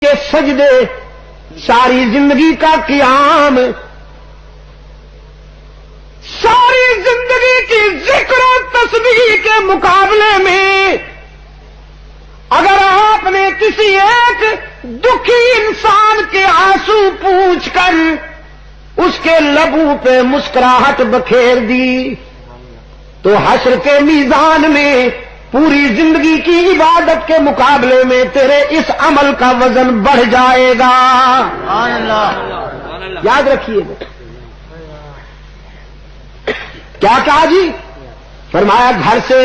کے سجدے، ساری زندگی کا قیام، ساری زندگی کی ذکر و تسبیح کے مقابلے میں اگر آپ نے کسی ایک دکھی انسان کے آنسو پوچھ کر اس کے لبوں پہ مسکراہٹ بکھیر دی تو حشر کے میزان میں پوری زندگی کی عبادت کے مقابلے میں تیرے اس عمل کا وزن بڑھ جائے گا۔ یاد رکھیے گا کیا کہا جی؟ فرمایا گھر سے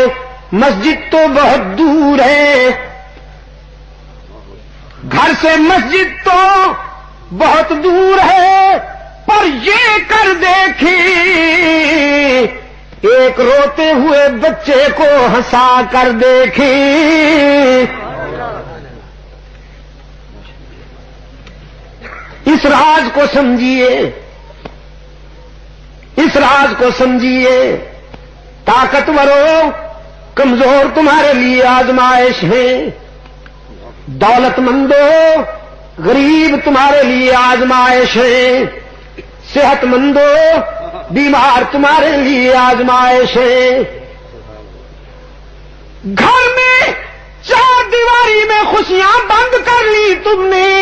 مسجد تو بہت دور ہے، گھر سے مسجد تو بہت دور ہے، پر یہ کر دیکھی ایک روتے ہوئے بچے کو ہنسا کر دیکھی۔ اس راز کو سمجھیے، اس راز کو سمجھیے، طاقتوروں کمزور تمہارے لیے آزمائش ہے، دولت مندوں غریب تمہارے لیے آزمائش ہے، صحت مندوں بیمار تمہارے لیے آزمائش ہے۔ گھر میں چار دیواری میں خوشیاں بند کر لی تم نے،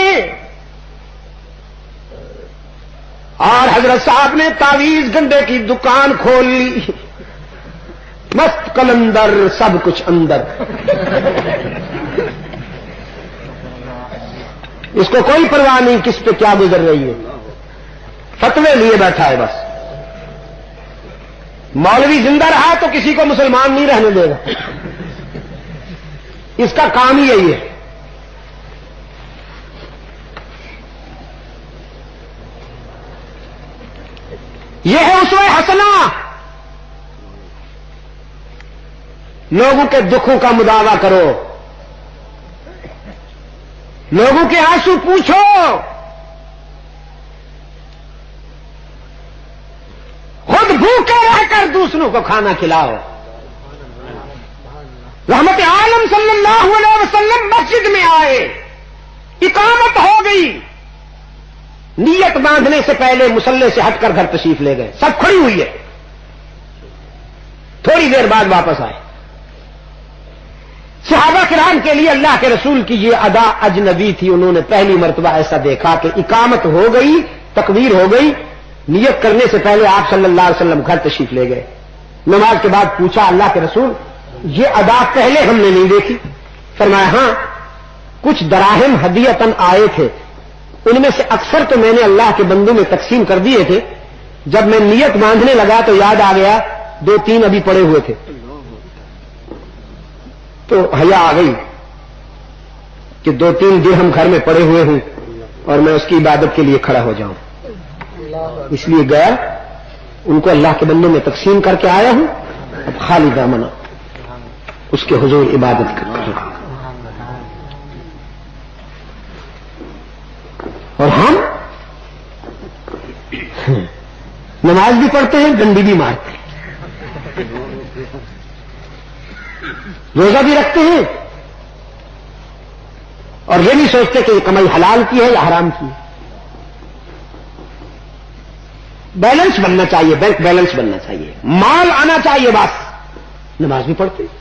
اور حضرت صاحب نے تعویذ گنڈے کی دکان کھول لی، مست کلندر سب کچھ اندر۔ اس کو کوئی پرواہ نہیں کس پہ کیا گزر رہی ہے، فتوے لیے بیٹھا ہے بس۔ مولوی زندہ رہا تو کسی کو مسلمان نہیں رہنے دے گا، اس کا کام ہی یہی ہے۔ یہ ہے اسوہ حسنہ، لوگوں کے دکھوں کا مداوع کرو، لوگوں کے آنسو پوچھو، خود بھوکے رہ کر دوسروں کو کھانا کھلاؤ۔ رحمت عالم صلی اللہ علیہ وسلم مسجد میں آئے، اقامت ہو گئی، نیت باندھنے سے پہلے مصلی سے ہٹ کر گھر تشریف لے گئے، سب کھڑی ہوئی ہے، تھوڑی دیر بعد واپس آئے۔ صحابہ کرام کے لیے اللہ کے رسول کی یہ ادا اجنبی تھی، انہوں نے پہلی مرتبہ ایسا دیکھا کہ اقامت ہو گئی، تکبیر ہو گئی، نیت کرنے سے پہلے آپ صلی اللہ علیہ وسلم گھر تشریف لے گئے۔ نماز کے بعد پوچھا اللہ کے رسول یہ ادا پہلے ہم نے نہیں دیکھی؟ فرمایا ہاں کچھ دراہم ہدیتاً آئے تھے، ان میں سے اکثر تو میں نے اللہ کے بندوں میں تقسیم کر دیے تھے، جب میں نیت باندھنے لگا تو یاد آ گیا دو تین ابھی پڑے ہوئے تھے، تو حیا آ گئی کہ دو تین درہم گھر میں پڑے ہوئے ہوں اور میں اس کی عبادت کے لیے کھڑا ہو جاؤں، اس لیے گیا ان کو اللہ کے بندوں میں تقسیم کر کے آیا ہوں، اب خالی دامنہ اس کے حضور عبادت کرتا ہوں۔ اور ہم نماز بھی پڑھتے ہیں، ڈنڈی بھی مارتے ہیں، روزہ بھی رکھتے ہیں، اور یہ نہیں سوچتے کہ یہ کمائی حلال کی ہے یا حرام کی ہے۔ بیلنس بننا چاہیے، بینک بیلنس بننا چاہیے، مال آنا چاہیے، بس نماز بھی پڑھتے ہیں۔